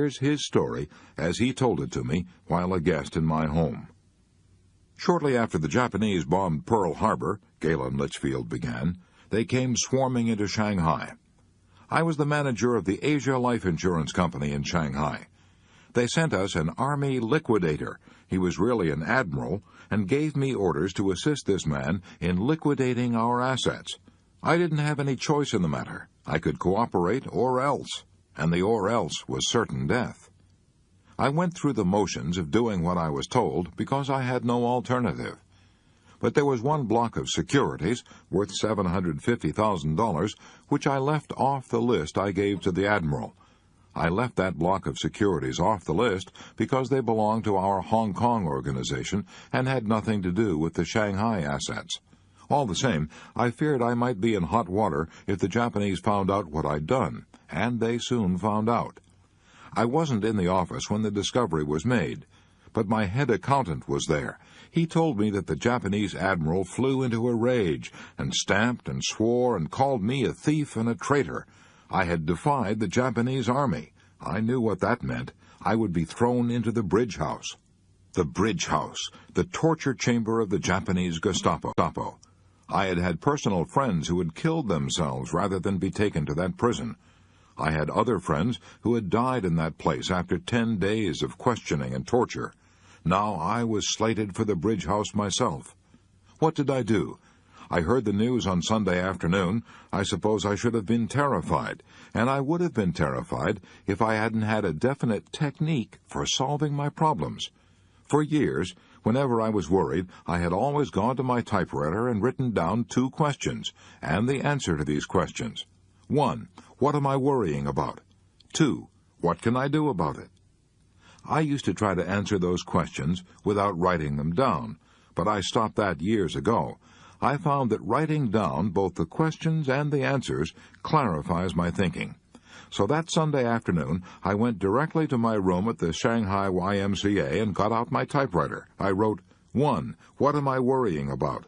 Here's his story as he told it to me while a guest in my home. Shortly after the Japanese bombed Pearl Harbor, Galen Litchfield began, they came swarming into Shanghai. I was the manager of the Asia Life Insurance Company in Shanghai. They sent us an army liquidator. He was really an admiral, and gave me orders to assist this man in liquidating our assets. I didn't have any choice in the matter. I could cooperate or else, and the or else was certain death. I went through the motions of doing what I was told because I had no alternative. But there was one block of securities worth $750,000 which I left off the list I gave to the admiral. I left that block of securities off the list because they belonged to our Hong Kong organization and had nothing to do with the Shanghai assets. All the same, I feared I might be in hot water if the Japanese found out what I'd done, and they soon found out. I wasn't in the office when the discovery was made, but my head accountant was there. He told me that the Japanese admiral flew into a rage and stamped and swore and called me a thief and a traitor. I had defied the Japanese army. I knew what that meant. I would be thrown into the bridge house. The bridge house, the torture chamber of the Japanese Gestapo. I had had personal friends who had killed themselves rather than be taken to that prison. I had other friends who had died in that place after 10 days of questioning and torture. Now I was slated for the bridge house myself. What did I do? I heard the news on Sunday afternoon. I suppose I should have been terrified, and I would have been terrified if I hadn't had a definite technique for solving my problems. For years, whenever I was worried, I had always gone to my typewriter and written down 2 questions, and the answer to these questions. 1. What am I worrying about? 2. What can I do about it? I used to try to answer those questions without writing them down, but I stopped that years ago. I found that writing down both the questions and the answers clarifies my thinking. So that Sunday afternoon, I went directly to my room at the Shanghai YMCA and got out my typewriter. I wrote, 1. What am I worrying about?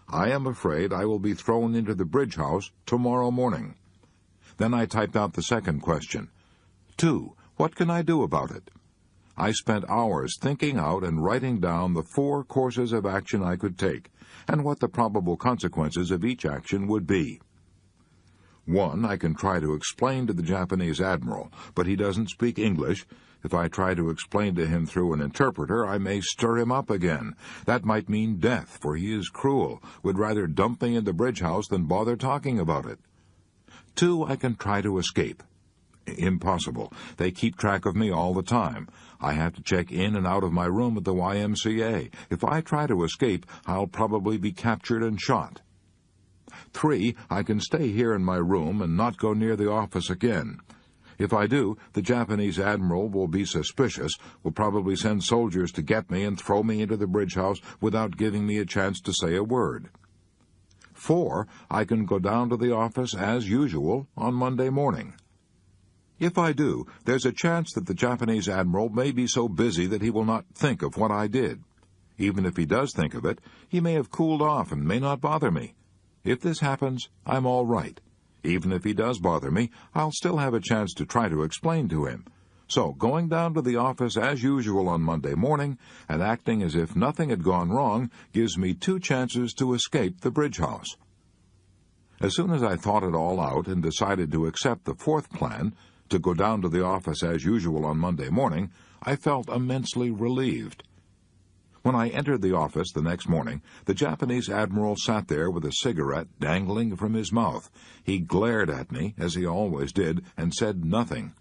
I am afraid I will be thrown into the bridge house tomorrow morning. Then I typed out the second question. 2. What can I do about it? I spent hours thinking out and writing down the 4 courses of action I could take, and what the probable consequences of each action would be. 1. I can try to explain to the Japanese admiral, but he doesn't speak English. If I try to explain to him through an interpreter, I may stir him up again. That might mean death, for he is cruel, would rather dump me in the bridge house than bother talking about it. 2. I can try to escape. Impossible. They keep track of me all the time. I have to check in and out of my room at the YMCA. If I try to escape, I'll probably be captured and shot. 3. I can stay here in my room and not go near the office again. If I do, the Japanese admiral will be suspicious, will probably send soldiers to get me and throw me into the bridge house without giving me a chance to say a word. 4. I can go down to the office as usual on Monday morning. If I do, there's a chance that the Japanese admiral may be so busy that he will not think of what I did. Even if he does think of it, he may have cooled off and may not bother me. If this happens, I'm all right. Even if he does bother me, I'll still have a chance to try to explain to him. So, going down to the office as usual on Monday morning and acting as if nothing had gone wrong gives me 2 chances to escape the bridge house. As soon as I thought it all out and decided to accept the 4th plan, to go down to the office as usual on Monday morning, I felt immensely relieved. When I entered the office the next morning, the Japanese admiral sat there with a cigarette dangling from his mouth. He glared at me, as he always did, and said nothing.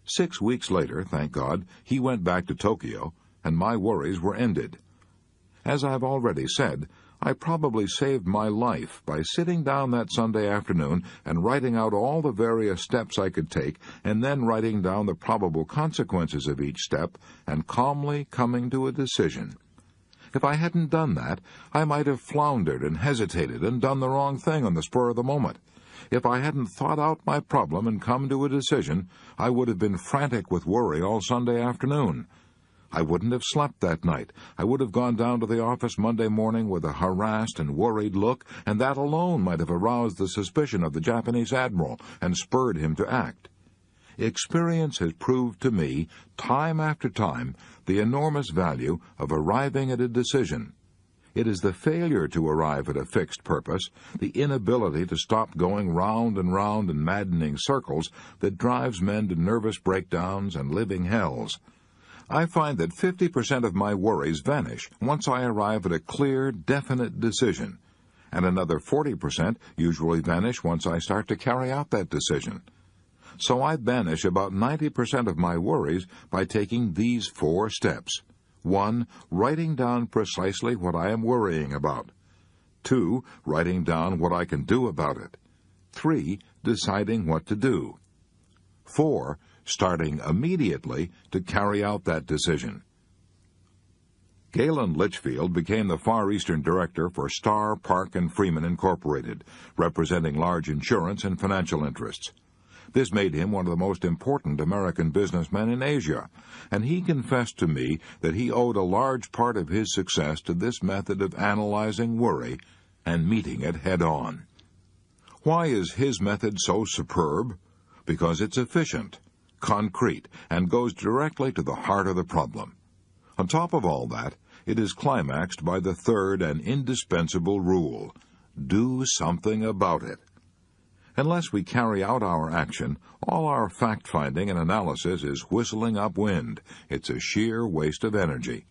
6 weeks later, thank God, he went back to Tokyo, and my worries were ended. As I've already said, I probably saved my life by sitting down that Sunday afternoon and writing out all the various steps I could take, and then writing down the probable consequences of each step, and calmly coming to a decision. If I hadn't done that, I might have floundered and hesitated and done the wrong thing on the spur of the moment. If I hadn't thought out my problem and come to a decision, I would have been frantic with worry all Sunday afternoon. I wouldn't have slept that night. I would have gone down to the office Monday morning with a harassed and worried look, and that alone might have aroused the suspicion of the Japanese admiral and spurred him to act. Experience has proved to me, time after time, the enormous value of arriving at a decision. It is the failure to arrive at a fixed purpose, the inability to stop going round and round in maddening circles, that drives men to nervous breakdowns and living hells. I find that 50% of my worries vanish once I arrive at a clear, definite decision, and another 40% usually vanish once I start to carry out that decision. So I banish about 90% of my worries by taking these 4 steps. 1. Writing down precisely what I am worrying about. 2. Writing down what I can do about it. 3. Deciding what to do. 4. Starting immediately to carry out that decision. Galen Litchfield became the Far Eastern Director for Starr, Park & Freeman Incorporated, representing large insurance and financial interests. This made him one of the most important American businessmen in Asia, and he confessed to me that he owed a large part of his success to this method of analyzing worry and meeting it head-on. Why is his method so superb? Because it's efficient, concrete, and goes directly to the heart of the problem. On top of all that, it is climaxed by the third and indispensable rule: do something about it. Unless we carry out our action, all our fact-finding and analysis is whistling up wind. It's a sheer waste of energy.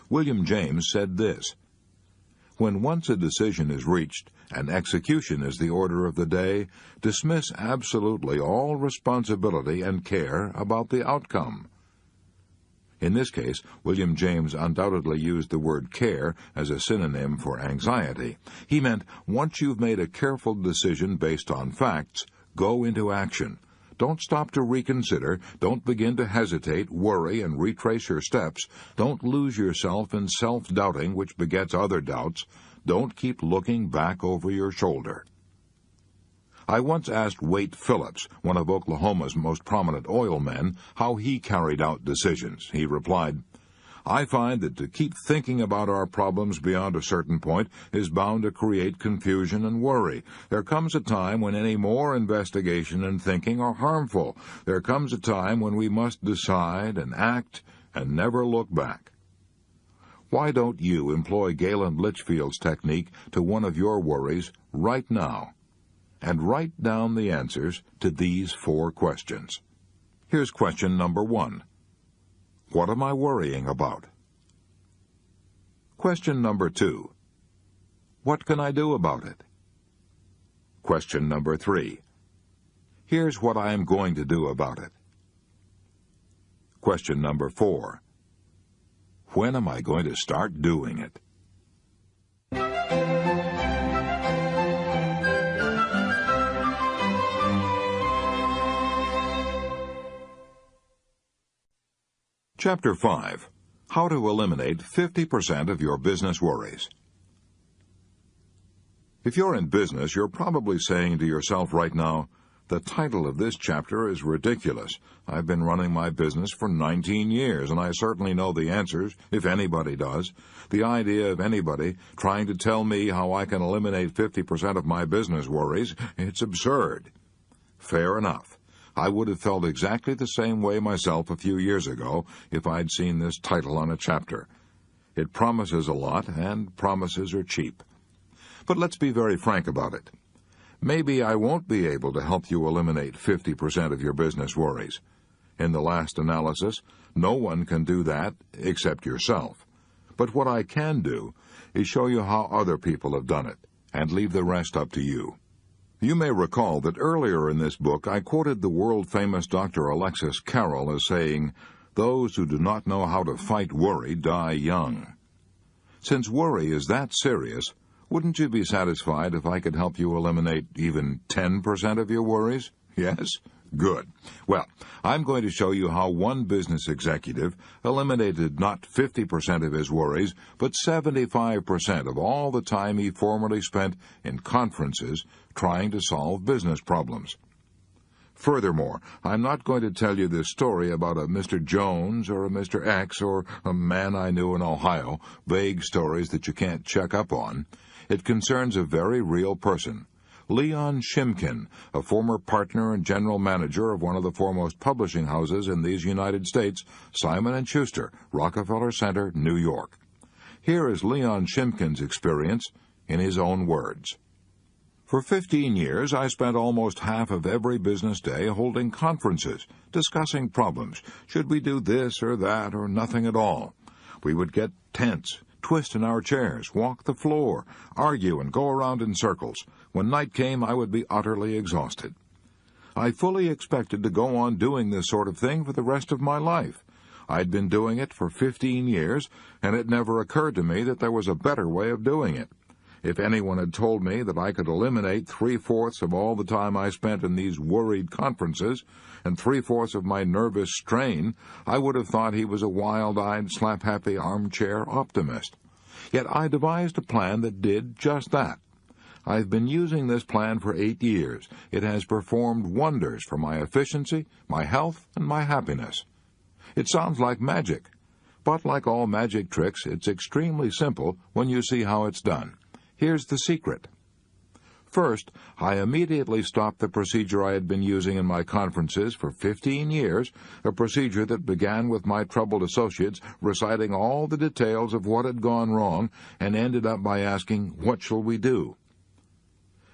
William James said this: "When once a decision is reached, and execution is the order of the day, dismiss absolutely all responsibility and care about the outcome." In this case, William James undoubtedly used the word care as a synonym for anxiety. He meant, once you've made a careful decision based on facts, go into action. Don't stop to reconsider. Don't begin to hesitate, worry, and retrace your steps. Don't lose yourself in self-doubting, which begets other doubts. Don't keep looking back over your shoulder. I once asked Wade Phillips, one of Oklahoma's most prominent oil men, how he carried out decisions. He replied, "I find that to keep thinking about our problems beyond a certain point is bound to create confusion and worry. There comes a time when any more investigation and thinking are harmful. There comes a time when we must decide and act and never look back." Why don't you employ Galen Litchfield's technique to one of your worries right now? And write down the answers to these 4 questions. Here's question number 1. What am I worrying about? Question number 2. What can I do about it? Question number 3. Here's what I am going to do about it. Question number 4. When am I going to start doing it? Chapter 5. How to eliminate 50% of your business worries. If you're in business, you're probably saying to yourself right now, "The title of this chapter is ridiculous. I've been running my business for 19 years, and I certainly know the answers, if anybody does. The idea of anybody trying to tell me how I can eliminate 50% of my business worries, it's absurd." Fair enough. I would have felt exactly the same way myself a few years ago if I'd seen this title on a chapter. It promises a lot, and promises are cheap. But let's be very frank about it. Maybe I won't be able to help you eliminate 50% of your business worries. In the last analysis, no one can do that except yourself. But what I can do is show you how other people have done it, and leave the rest up to you. You may recall that earlier in this book I quoted the world-famous Dr. Alexis Carrel as saying, "Those who do not know how to fight worry die young." Since worry is that serious, wouldn't you be satisfied if I could help you eliminate even 10% of your worries? Yes? Good. Well, I'm going to show you how one business executive eliminated not 50% of his worries, but 75% of all the time he formerly spent in conferences trying to solve business problems. Furthermore, I'm not going to tell you this story about a Mr. Jones or a Mr. X or a man I knew in Ohio, vague stories that you can't check up on. It concerns a very real person, Leon Shimkin, a former partner and general manager of one of the foremost publishing houses in these United States, Simon & Schuster, Rockefeller Center, New York. Here is Leon Shimkin's experience in his own words. For 15 years, I spent almost half of every business day holding conferences, discussing problems. Should we do this or that or nothing at all? We would get tense, twist in our chairs, walk the floor, argue, and go around in circles. When night came, I would be utterly exhausted. I fully expected to go on doing this sort of thing for the rest of my life. I'd been doing it for 15 years, and it never occurred to me that there was a better way of doing it. If anyone had told me that I could eliminate 3/4 of all the time I spent in these worried conferences and 3/4 of my nervous strain, I would have thought he was a wild-eyed, slap-happy armchair optimist. Yet I devised a plan that did just that. I've been using this plan for 8 years. It has performed wonders for my efficiency, my health, and my happiness. It sounds like magic, but like all magic tricks, it's extremely simple when you see how it's done. Here's the secret. First, I immediately stopped the procedure I had been using in my conferences for 15 years, a procedure that began with my troubled associates reciting all the details of what had gone wrong and ended up by asking, "What shall we do?"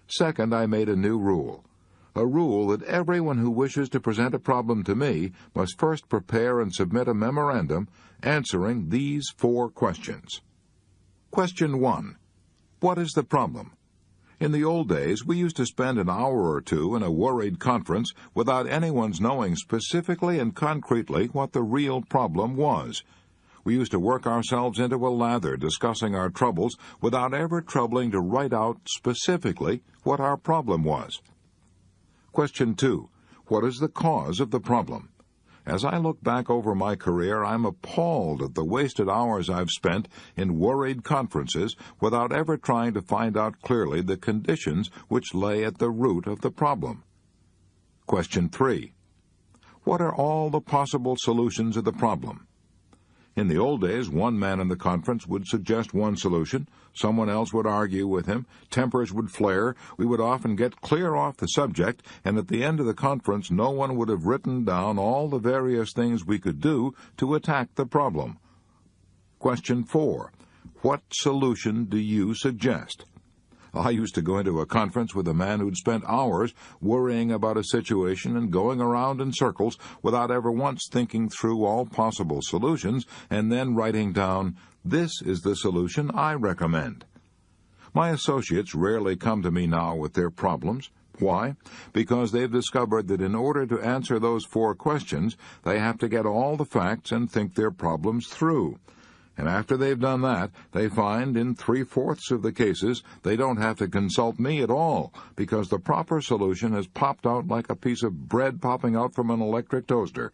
Second, I made a new rule. A rule that everyone who wishes to present a problem to me must first prepare and submit a memorandum answering these 4 questions. Question 1. What is the problem? In the old days, we used to spend an hour or two in a worried conference without anyone's knowing specifically and concretely what the real problem was. We used to work ourselves into a lather discussing our troubles without ever troubling to write out specifically what our problem was. Question 2. What is the cause of the problem? As I look back over my career, I'm appalled at the wasted hours I've spent in worried conferences without ever trying to find out clearly the conditions which lay at the root of the problem. Question 3. What are all the possible solutions of the problem? In the old days, one man in the conference would suggest one solution, someone else would argue with him, tempers would flare, we would often get clear off the subject, and at the end of the conference no one would have written down all the various things we could do to attack the problem. Question 4. What solution do you suggest? I used to go into a conference with a man who'd spent hours worrying about a situation and going around in circles without ever once thinking through all possible solutions and then writing down, "This is the solution I recommend." My associates rarely come to me now with their problems. Why? Because they've discovered that in order to answer those 4 questions, they have to get all the facts and think their problems through. And after they've done that, they find in 3/4 of the cases they don't have to consult me at all, because the proper solution has popped out like a piece of bread popping out from an electric toaster.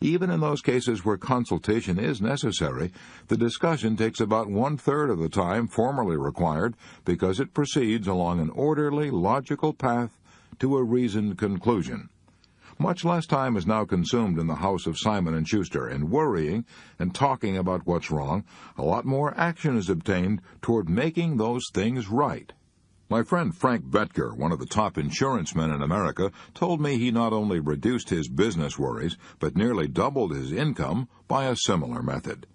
Even in those cases where consultation is necessary, the discussion takes about 1/3 of the time formerly required, because it proceeds along an orderly, logical path to a reasoned conclusion. Much less time is now consumed in the house of Simon & Schuster in worrying and talking about what's wrong. A lot more action is obtained toward making those things right. My friend Frank Betker, one of the top insurance men in America, told me he not only reduced his business worries, but nearly doubled his income by a similar method.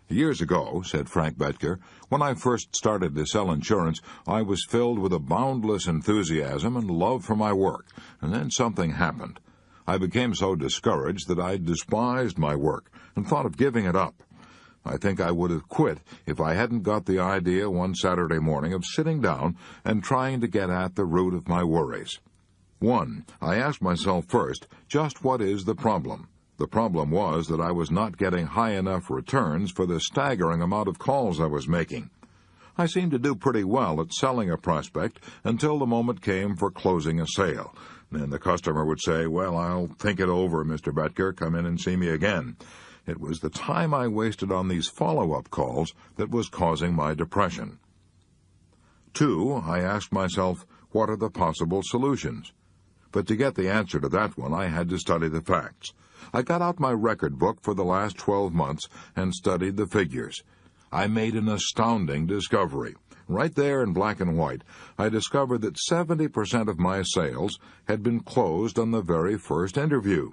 "Years ago," said Frank Betker, "when I first started to sell insurance, I was filled with a boundless enthusiasm and love for my work, and then something happened. I became so discouraged that I despised my work and thought of giving it up. I think I would have quit if I hadn't got the idea one Saturday morning of sitting down and trying to get at the root of my worries. 1. I asked myself first, just what is the problem? The problem was that I was not getting high enough returns for the staggering amount of calls I was making. I seemed to do pretty well at selling a prospect until the moment came for closing a sale. Then the customer would say, "Well, I'll think it over, Mr. Betker. Come in and see me again." It was the time I wasted on these follow-up calls that was causing my depression. 2. I asked myself, what are the possible solutions? But to get the answer to that one, I had to study the facts. I got out my record book for the last 12 months and studied the figures. I made an astounding discovery. Right there in black and white, I discovered that 70% of my sales had been closed on the very first interview.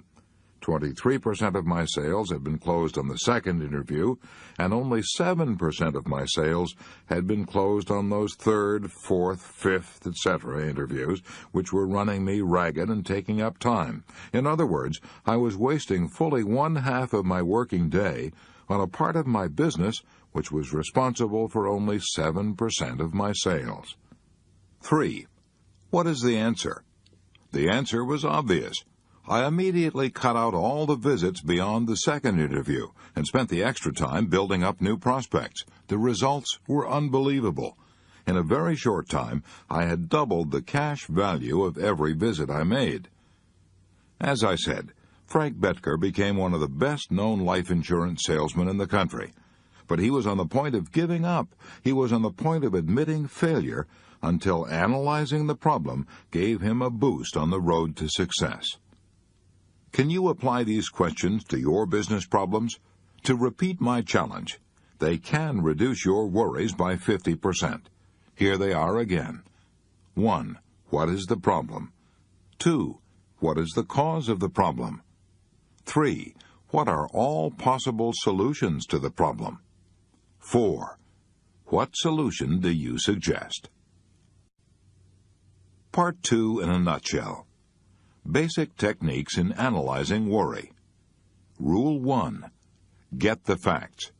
23% of my sales had been closed on the second interview, and only 7% of my sales had been closed on those third, fourth, fifth, etc. interviews, which were running me ragged and taking up time. In other words, I was wasting fully 1/2 of my working day on a part of my business which was responsible for only 7% of my sales. 3. What is the answer? The answer was obvious. I immediately cut out all the visits beyond the second interview and spent the extra time building up new prospects. The results were unbelievable. In a very short time, I had doubled the cash value of every visit I made. As I said, Frank Betker became one of the best-known life insurance salesmen in the country. But he was on the point of giving up. He was on the point of admitting failure until analyzing the problem gave him a boost on the road to success. Can you apply these questions to your business problems? To repeat my challenge, they can reduce your worries by 50%. Here they are again. 1. What is the problem? 2. What is the cause of the problem? 3. What are all possible solutions to the problem? 4. What solution do you suggest? Part 2 in a nutshell. Basic techniques in analyzing worry. Rule 1. Get the facts.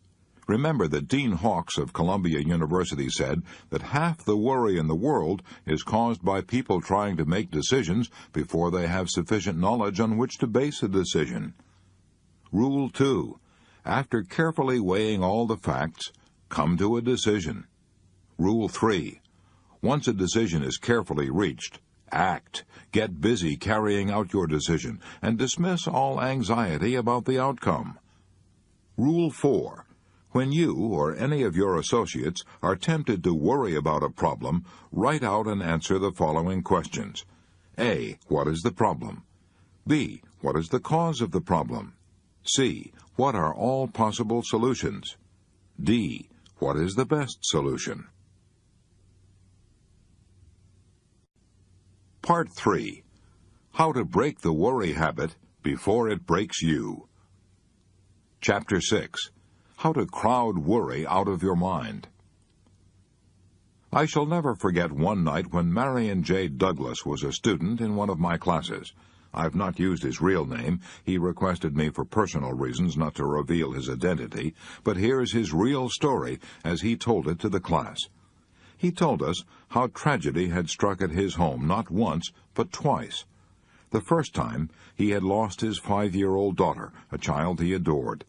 Remember that Dean Hawkes of Columbia University said that half the worry in the world is caused by people trying to make decisions before they have sufficient knowledge on which to base a decision. Rule 2. After carefully weighing all the facts, come to a decision. Rule 3. Once a decision is carefully reached, act. Get busy carrying out your decision and dismiss all anxiety about the outcome. Rule 4. When you or any of your associates are tempted to worry about a problem, write out and answer the following questions. A. What is the problem? B. What is the cause of the problem? C. What are all possible solutions? D. What is the best solution? Part 3. How to break the worry habit before it breaks you. Chapter 6. How to crowd worry out of your mind. I shall never forget one night when Marion J. Douglas was a student in one of my classes. I've not used his real name. He requested me for personal reasons not to reveal his identity, but here's his real story as he told it to the class. He told us how tragedy had struck at his home not once, but twice. The first time, he had lost his 5-year-old daughter, a child he adored.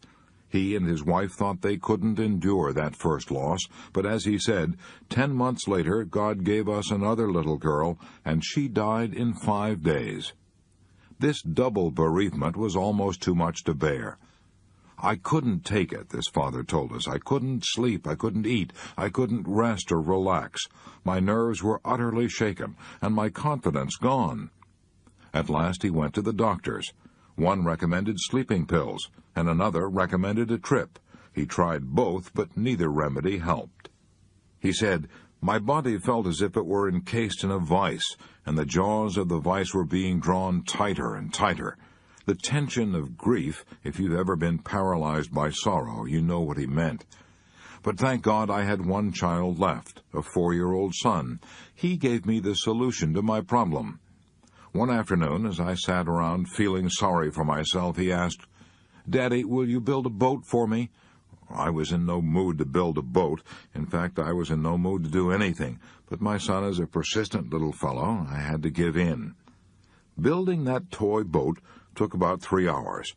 He and his wife thought they couldn't endure that first loss, but as he said, 10 months later, God gave us another little girl, and she died in 5 days. This double bereavement was almost too much to bear. I couldn't take it, this father told us. I couldn't sleep, I couldn't eat, I couldn't rest or relax. My nerves were utterly shaken, and my confidence gone. At last he went to the doctors. One recommended sleeping pills, and another recommended a trip. He tried both, but neither remedy helped. He said, "My body felt as if it were encased in a vice, and the jaws of the vice were being drawn tighter and tighter." The tension of grief, if you've ever been paralyzed by sorrow, you know what he meant. But thank God I had one child left, a 4-year-old son. He gave me the solution to my problem. One afternoon, as I sat around feeling sorry for myself, he asked, "Daddy, will you build a boat for me?" I was in no mood to build a boat. In fact, I was in no mood to do anything. But my son is a persistent little fellow. I had to give in. Building that toy boat took about 3 hours.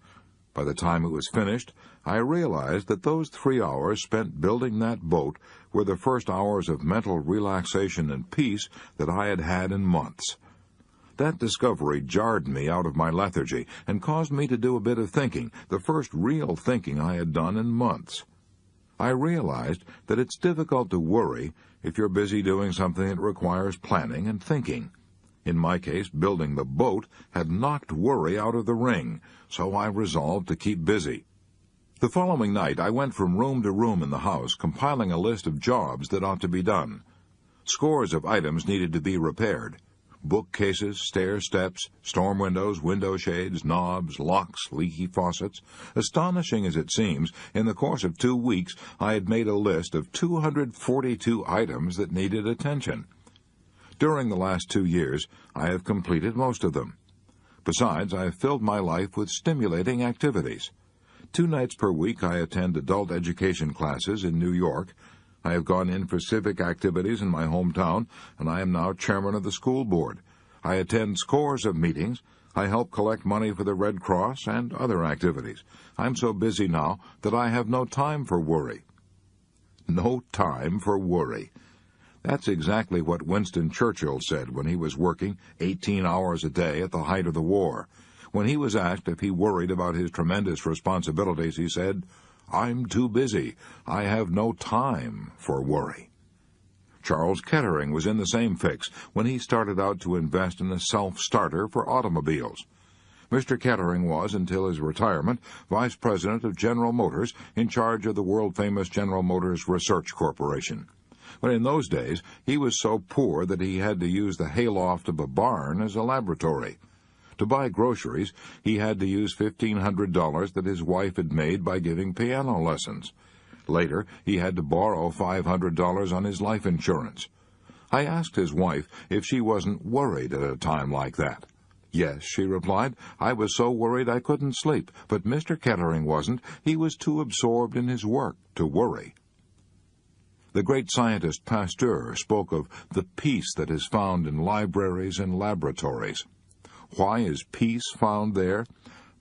By the time it was finished, I realized that those 3 hours spent building that boat were the first hours of mental relaxation and peace that I had had in months. That discovery jarred me out of my lethargy and caused me to do a bit of thinking, the first real thinking I had done in months. I realized that it's difficult to worry if you're busy doing something that requires planning and thinking. In my case, building the boat had knocked worry out of the ring, so I resolved to keep busy. The following night, I went from room to room in the house, compiling a list of jobs that ought to be done. Scores of items needed to be repaired. Bookcases, stair steps, storm windows, window shades, knobs, locks, leaky faucets. Astonishing as it seems, in the course of 2 weeks, I had made a list of 242 items that needed attention. During the last 2 years, I have completed most of them. Besides, I have filled my life with stimulating activities. 2 nights per week I attend adult education classes in New York. I have gone in for civic activities in my hometown, and I am now chairman of the school board. I attend scores of meetings. I help collect money for the Red Cross and other activities. I'm so busy now that I have no time for worry. No time for worry. That's exactly what Winston Churchill said when he was working 18 hours a day at the height of the war. When he was asked if he worried about his tremendous responsibilities, he said, "I'm too busy. I have no time for worry." Charles Kettering was in the same fix when he started out to invest in a self-starter for automobiles. Mr. Kettering was, until his retirement, vice president of General Motors, in charge of the world-famous General Motors Research Corporation. But in those days, he was so poor that he had to use the hayloft of a barn as a laboratory. To buy groceries, he had to use $1,500 that his wife had made by giving piano lessons. Later, he had to borrow $500 on his life insurance. I asked his wife if she wasn't worried at a time like that. "Yes," she replied, "I was so worried I couldn't sleep, but Mr. Kettering wasn't. He was too absorbed in his work to worry." The great scientist Pasteur spoke of the peace that is found in libraries and laboratories. Why is peace found there?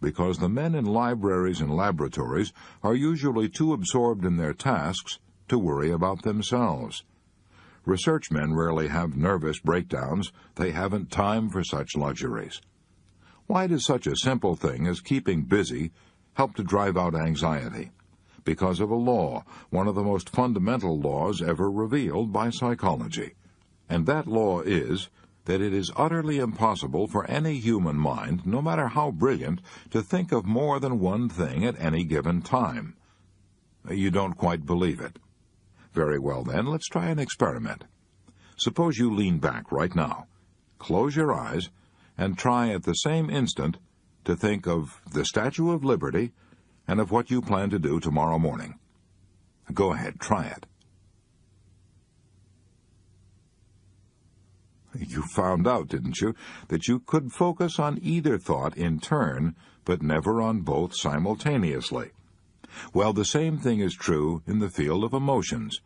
Because the men in libraries and laboratories are usually too absorbed in their tasks to worry about themselves. Research men rarely have nervous breakdowns. They haven't time for such luxuries. Why does such a simple thing as keeping busy help to drive out anxiety? Because of a law, one of the most fundamental laws ever revealed by psychology. And that law is that it is utterly impossible for any human mind, no matter how brilliant, to think of more than one thing at any given time. You don't quite believe it. Very well, then, let's try an experiment. Suppose you lean back right now, close your eyes, and try at the same instant to think of the Statue of Liberty and of what you plan to do tomorrow morning. Go ahead, try it. You found out, didn't you, that you could focus on either thought in turn, but never on both simultaneously. Well, the same thing is true in the field of emotions.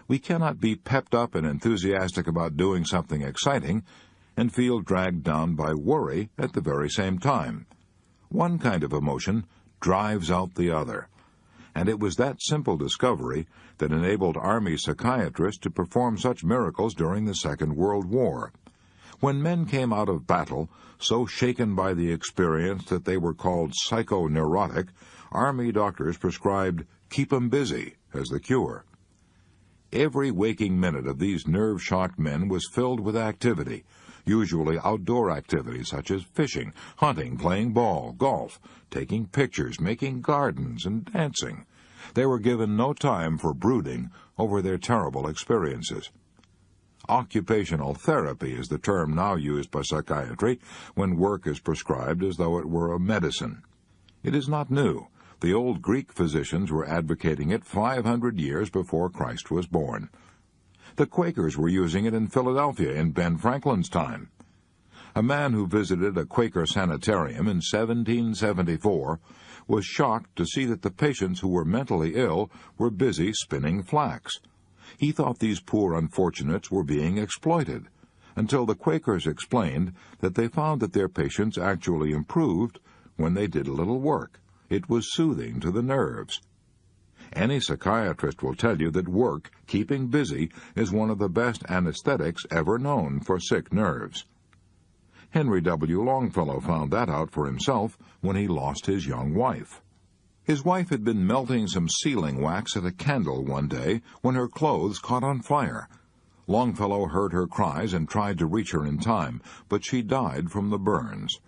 We cannot be pepped up and enthusiastic about doing something exciting and feel dragged down by worry at the very same time. One kind of emotion drives out the other. And it was that simple discovery that enabled Army psychiatrists to perform such miracles during the Second World War. When men came out of battle, so shaken by the experience that they were called psychoneurotic, Army doctors prescribed "keep 'em busy" as the cure. Every waking minute of these nerve-shocked men was filled with activity, usually outdoor activities such as fishing, hunting, playing ball, golf, taking pictures, making gardens, and dancing. They were given no time for brooding over their terrible experiences. Occupational therapy is the term now used by psychiatry when work is prescribed as though it were a medicine. It is not new. The old Greek physicians were advocating it 500 years before Christ was born. The Quakers were using it in Philadelphia in Ben Franklin's time. A man who visited a Quaker sanitarium in 1774 was shocked to see that the patients who were mentally ill were busy spinning flax. He thought these poor unfortunates were being exploited, until the Quakers explained that they found that their patients actually improved when they did a little work. It was soothing to the nerves. Any psychiatrist will tell you that work, keeping busy, is one of the best anesthetics ever known for sick nerves. Henry W. Longfellow found that out for himself when he lost his young wife. His wife had been melting some sealing wax at a candle one day when her clothes caught on fire. Longfellow heard her cries and tried to reach her in time, but she died from the burns.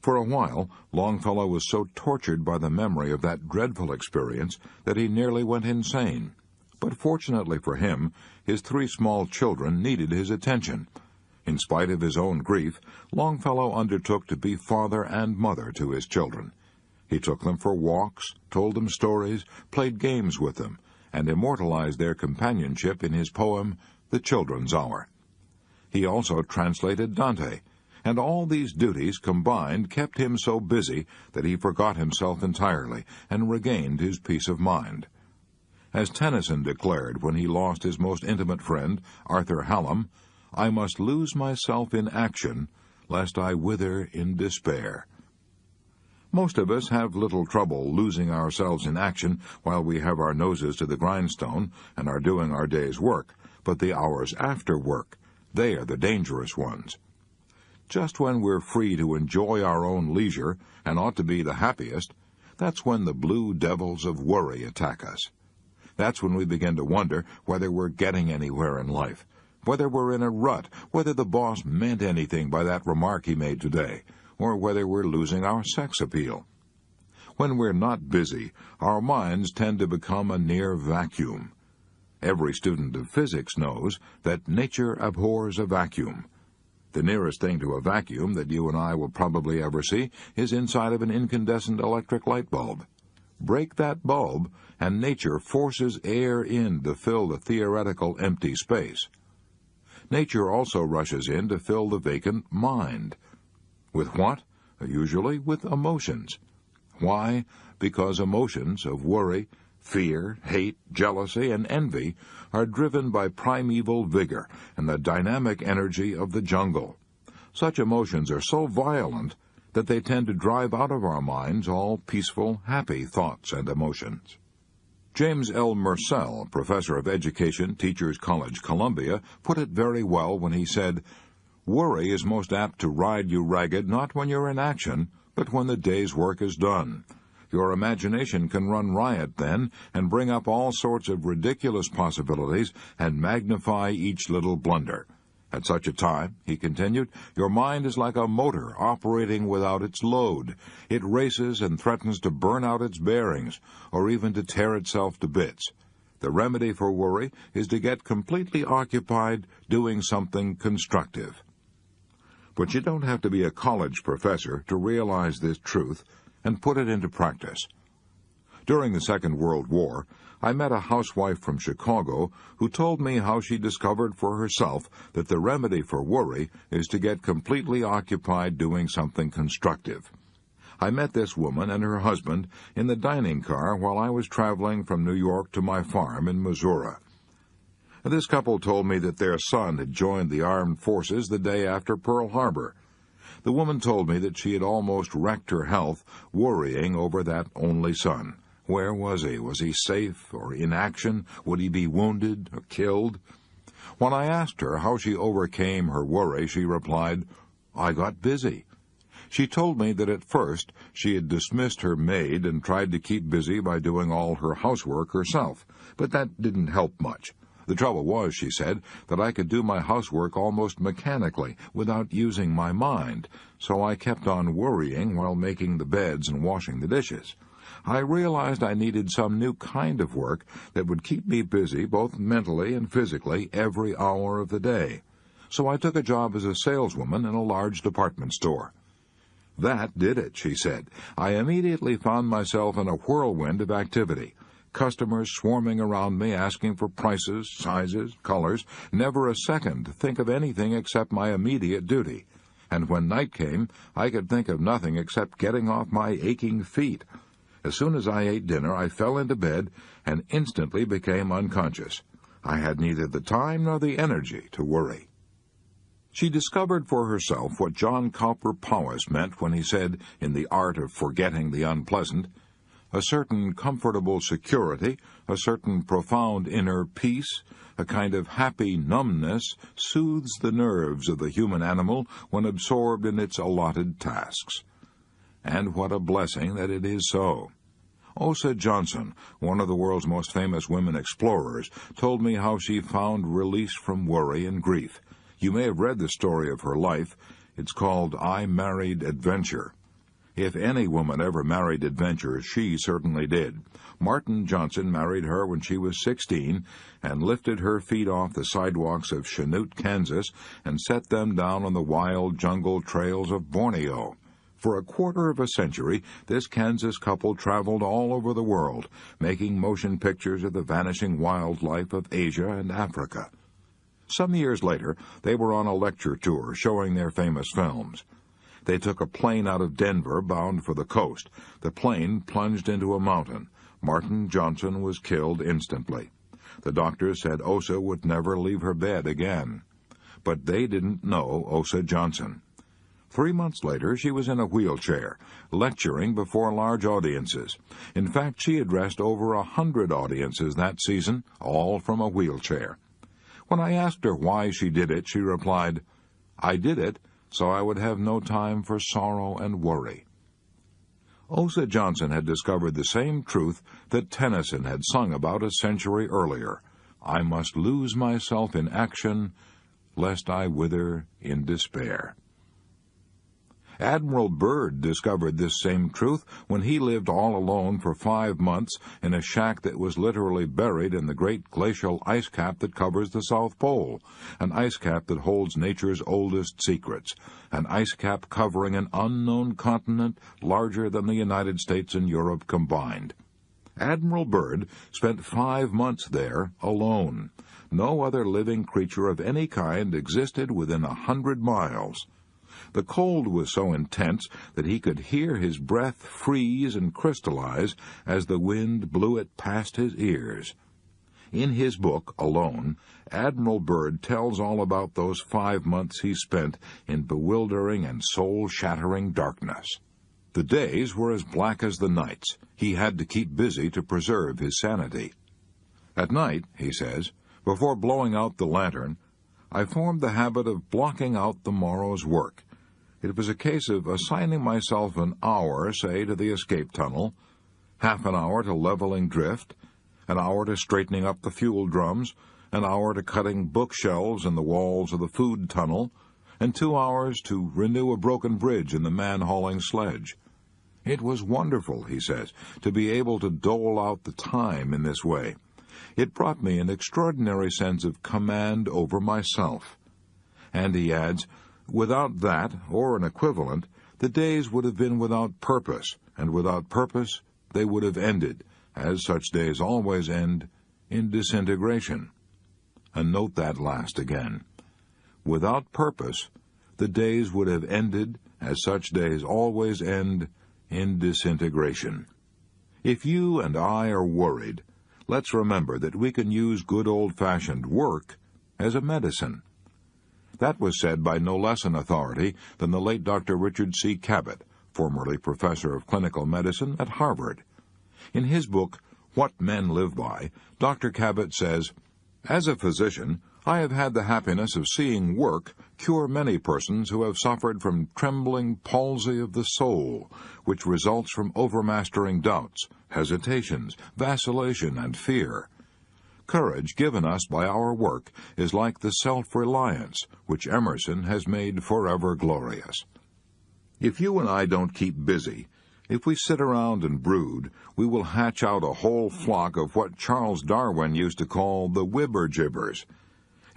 For a while, Longfellow was so tortured by the memory of that dreadful experience that he nearly went insane. But fortunately for him, his 3 small children needed his attention. In spite of his own grief, Longfellow undertook to be father and mother to his children. He took them for walks, told them stories, played games with them, and immortalized their companionship in his poem, The Children's Hour. He also translated Dante, and all these duties combined kept him so busy that he forgot himself entirely and regained his peace of mind. As Tennyson declared when he lost his most intimate friend, Arthur Hallam, "I must lose myself in action, lest I wither in despair." Most of us have little trouble losing ourselves in action while we have our noses to the grindstone and are doing our day's work, but the hours after work, they are the dangerous ones. Just when we're free to enjoy our own leisure and ought to be the happiest, that's when the blue devils of worry attack us. That's when we begin to wonder whether we're getting anywhere in life, whether we're in a rut, whether the boss meant anything by that remark he made today, or whether we're losing our sex appeal. When we're not busy, our minds tend to become a near vacuum. Every student of physics knows that nature abhors a vacuum. The nearest thing to a vacuum that you and I will probably ever see is inside of an incandescent electric light bulb. Break that bulb, and nature forces air in to fill the theoretical empty space. Nature also rushes in to fill the vacant mind. With what? Usually with emotions. Why? Because emotions of worry, fear, hate, jealousy, and envy are driven by primeval vigor and the dynamic energy of the jungle. Such emotions are so violent that they tend to drive out of our minds all peaceful, happy thoughts and emotions. James L. Mersell, professor of education, Teachers College, Columbia, put it very well when he said, "Worry is most apt to ride you ragged not when you're in action, but when the day's work is done. Your imagination can run riot then and bring up all sorts of ridiculous possibilities and magnify each little blunder. At such a time," he continued, "your mind is like a motor operating without its load. It races and threatens to burn out its bearings, or even to tear itself to bits. The remedy for worry is to get completely occupied doing something constructive." But you don't have to be a college professor to realize this truth and put it into practice. During the Second World War, I met a housewife from Chicago who told me how she discovered for herself that the remedy for worry is to get completely occupied doing something constructive. I met this woman and her husband in the dining car while I was traveling from New York to my farm in Missouri. This couple told me that their son had joined the armed forces the day after Pearl Harbor. The woman told me that she had almost wrecked her health worrying over that only son. Where was he? Was he safe or in action? Would he be wounded or killed? When I asked her how she overcame her worry, she replied, "I got busy." She told me that at first she had dismissed her maid and tried to keep busy by doing all her housework herself, but that didn't help much. The trouble was, she said, that I could do my housework almost mechanically, without using my mind, so I kept on worrying while making the beds and washing the dishes. I realized I needed some new kind of work that would keep me busy both mentally and physically every hour of the day. So I took a job as a saleswoman in a large department store. That did it, she said. I immediately found myself in a whirlwind of activity. Customers swarming around me asking for prices, sizes, colors, never a second to think of anything except my immediate duty. And when night came, I could think of nothing except getting off my aching feet. As soon as I ate dinner, I fell into bed and instantly became unconscious. I had neither the time nor the energy to worry. She discovered for herself what John Cowper Powys meant when he said, in The Art of Forgetting the Unpleasant, a certain comfortable security, a certain profound inner peace, a kind of happy numbness soothes the nerves of the human animal when absorbed in its allotted tasks. And what a blessing that it is so. Osa Johnson, one of the world's most famous women explorers, told me how she found release from worry and grief. You may have read the story of her life. It's called I Married Adventure. If any woman ever married adventure, she certainly did. Martin Johnson married her when she was 16 and lifted her feet off the sidewalks of Chanute, Kansas, and set them down on the wild jungle trails of Borneo. For a quarter of a century, this Kansas couple traveled all over the world, making motion pictures of the vanishing wildlife of Asia and Africa. Some years later, they were on a lecture tour showing their famous films. They took a plane out of Denver bound for the coast. The plane plunged into a mountain. Martin Johnson was killed instantly. The doctors said Osa would never leave her bed again. But they didn't know Osa Johnson. 3 months later, she was in a wheelchair, lecturing before large audiences. In fact, she addressed over 100 audiences that season, all from a wheelchair. When I asked her why she did it, she replied, "I did it so I would have no time for sorrow and worry." Osa Johnson had discovered the same truth that Tennyson had sung about a century earlier. I must lose myself in action, lest I wither in despair. Admiral Byrd discovered this same truth when he lived all alone for 5 months in a shack that was literally buried in the great glacial ice cap that covers the South Pole, an ice cap that holds nature's oldest secrets, an ice cap covering an unknown continent larger than the United States and Europe combined. Admiral Byrd spent 5 months there alone. No other living creature of any kind existed within 100 miles. The cold was so intense that he could hear his breath freeze and crystallize as the wind blew it past his ears. In his book, Alone, Admiral Byrd tells all about those 5 months he spent in bewildering and soul-shattering darkness. The days were as black as the nights. He had to keep busy to preserve his sanity. At night, he says, before blowing out the lantern, I formed the habit of blocking out the morrow's work. It was a case of assigning myself an hour, say, to the escape tunnel, half an hour to leveling drift, an hour to straightening up the fuel drums, an hour to cutting bookshelves in the walls of the food tunnel, and 2 hours to renew a broken bridge in the man-hauling sledge. It was wonderful, he says, to be able to dole out the time in this way. It brought me an extraordinary sense of command over myself. And he adds, without that, or an equivalent, the days would have been without purpose, and without purpose they would have ended, as such days always end, in disintegration. And note that last again. Without purpose, the days would have ended, as such days always end, in disintegration. If you and I are worried, let's remember that we can use good old-fashioned work as a medicine. That was said by no less an authority than the late Dr. Richard C. Cabot, formerly professor of clinical medicine at Harvard. In his book, What Men Live By, Dr. Cabot says, "As a physician, I have had the happiness of seeing work cure many persons who have suffered from trembling palsy of the soul, which results from overmastering doubts, hesitations, vacillation, and fear. Courage given us by our work is like the self-reliance which Emerson has made forever glorious." If you and I don't keep busy, if we sit around and brood, we will hatch out a whole flock of what Charles Darwin used to call the whibber-jibbers.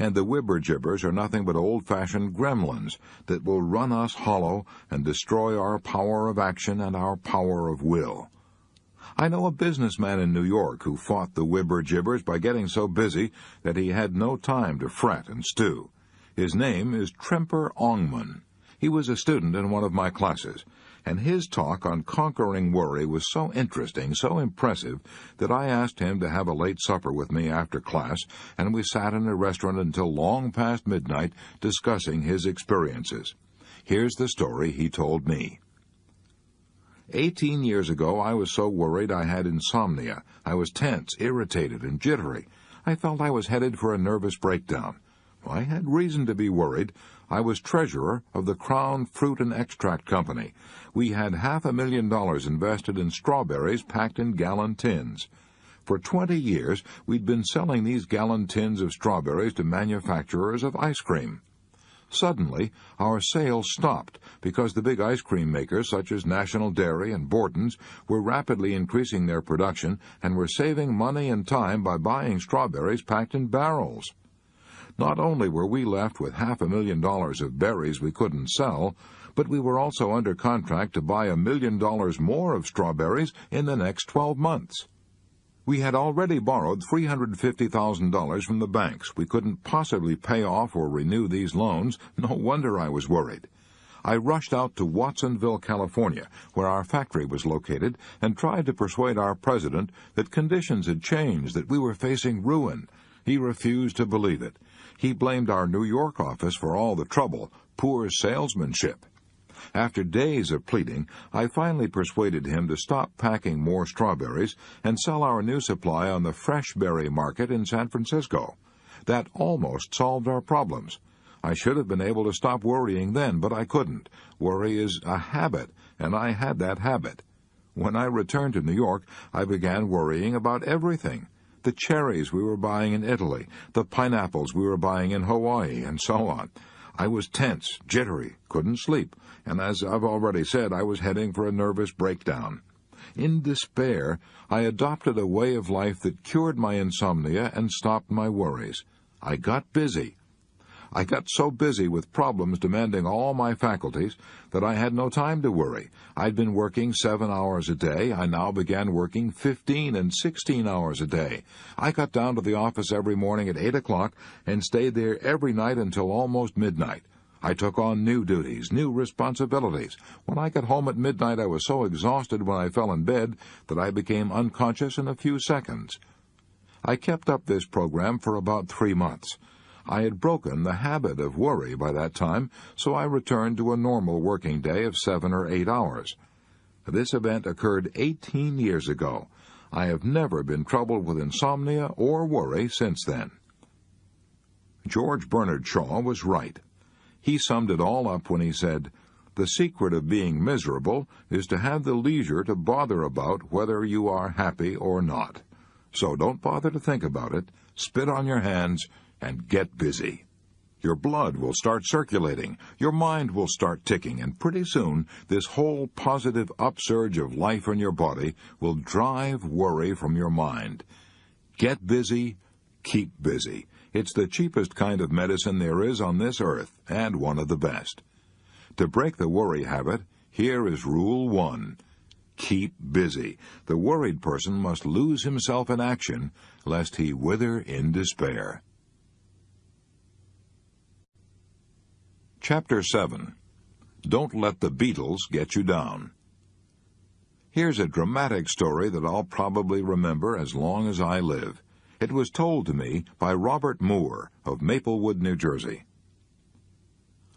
And the whibber-jibbers are nothing but old-fashioned gremlins that will run us hollow and destroy our power of action and our power of will. I know a businessman in New York who fought the whibber-jibbers by getting so busy that he had no time to fret and stew. His name is Tremper Ongman. He was a student in one of my classes, and his talk on conquering worry was so interesting, so impressive, that I asked him to have a late supper with me after class, and we sat in a restaurant until long past midnight discussing his experiences. Here's the story he told me. 18 years ago, I was so worried I had insomnia. I was tense, irritated, and jittery. I felt I was headed for a nervous breakdown. I had reason to be worried. I was treasurer of the Crown Fruit and Extract Company. We had $500,000 invested in strawberries packed in gallon tins. For 20 years, we'd been selling these gallon tins of strawberries to manufacturers of ice cream. Suddenly, our sales stopped because the big ice cream makers such as National Dairy and Borden's were rapidly increasing their production and were saving money and time by buying strawberries packed in barrels. Not only were we left with $500,000 of berries we couldn't sell, but we were also under contract to buy $1 million more of strawberries in the next 12 months. We had already borrowed $350,000 from the banks. We couldn't possibly pay off or renew these loans. No wonder I was worried. I rushed out to Watsonville, California, where our factory was located, and tried to persuade our president that conditions had changed, that we were facing ruin. He refused to believe it. He blamed our New York office for all the trouble, poor salesmanship. After days of pleading, I finally persuaded him to stop packing more strawberries and sell our new supply on the fresh berry market in San Francisco. That almost solved our problems. I should have been able to stop worrying then, but I couldn't. Worry is a habit, and I had that habit. When I returned to New York, I began worrying about everything. The cherries we were buying in Italy, the pineapples we were buying in Hawaii, and so on. I was tense, jittery, couldn't sleep, and as I've already said, I was heading for a nervous breakdown. In despair, I adopted a way of life that cured my insomnia and stopped my worries. I got busy. I got so busy with problems demanding all my faculties that I had no time to worry. I'd been working 7 hours a day. I now began working 15 and 16 hours a day. I got down to the office every morning at 8 o'clock and stayed there every night until almost midnight. I took on new duties, new responsibilities. When I got home at midnight, I was so exhausted when I fell in bed that I became unconscious in a few seconds. I kept up this program for about 3 months. I had broken the habit of worry by that time, so I returned to a normal working day of 7 or 8 hours. This event occurred 18 years ago. I have never been troubled with insomnia or worry since then. George Bernard Shaw was right. He summed it all up when he said, "The secret of being miserable is to have the leisure to bother about whether you are happy or not. So don't bother to think about it. Spit on your hands and get busy. Your blood will start circulating, your mind will start ticking, and pretty soon this whole positive upsurge of life in your body will drive worry from your mind. Get busy, keep busy. It's the cheapest kind of medicine there is on this earth, and one of the best. To break the worry habit, here is Rule 1. Keep busy. The worried person must lose himself in action, lest he wither in despair." Chapter 7. Don't Let the Beatles Get You Down. Here's a dramatic story that I'll probably remember as long as I live. It was told to me by Robert Moore of Maplewood, New Jersey.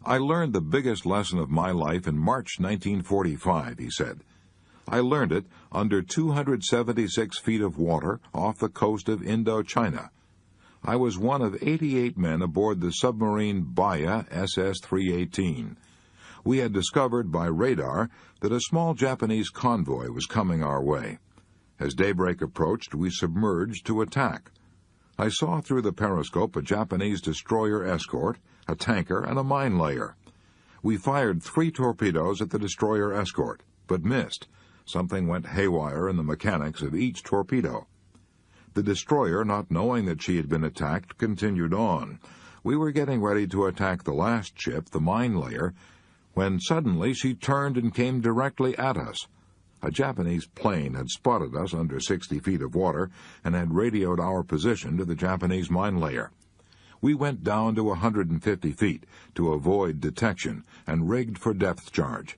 "I learned the biggest lesson of my life in March 1945, he said. I learned it under 276 feet of water off the coast of Indochina. I was one of 88 men aboard the submarine Baya SS-318. We had discovered by radar that a small Japanese convoy was coming our way. As daybreak approached, we submerged to attack. I saw through the periscope a Japanese destroyer escort, a tanker, and a mine layer. We fired 3 torpedoes at the destroyer escort, but missed. Something went haywire in the mechanics of each torpedo. The destroyer, not knowing that she had been attacked, continued on. We were getting ready to attack the last ship, the mine layer, when suddenly she turned and came directly at us. A Japanese plane had spotted us under 60 feet of water and had radioed our position to the Japanese mine layer. We went down to 150 feet to avoid detection and rigged for depth charge.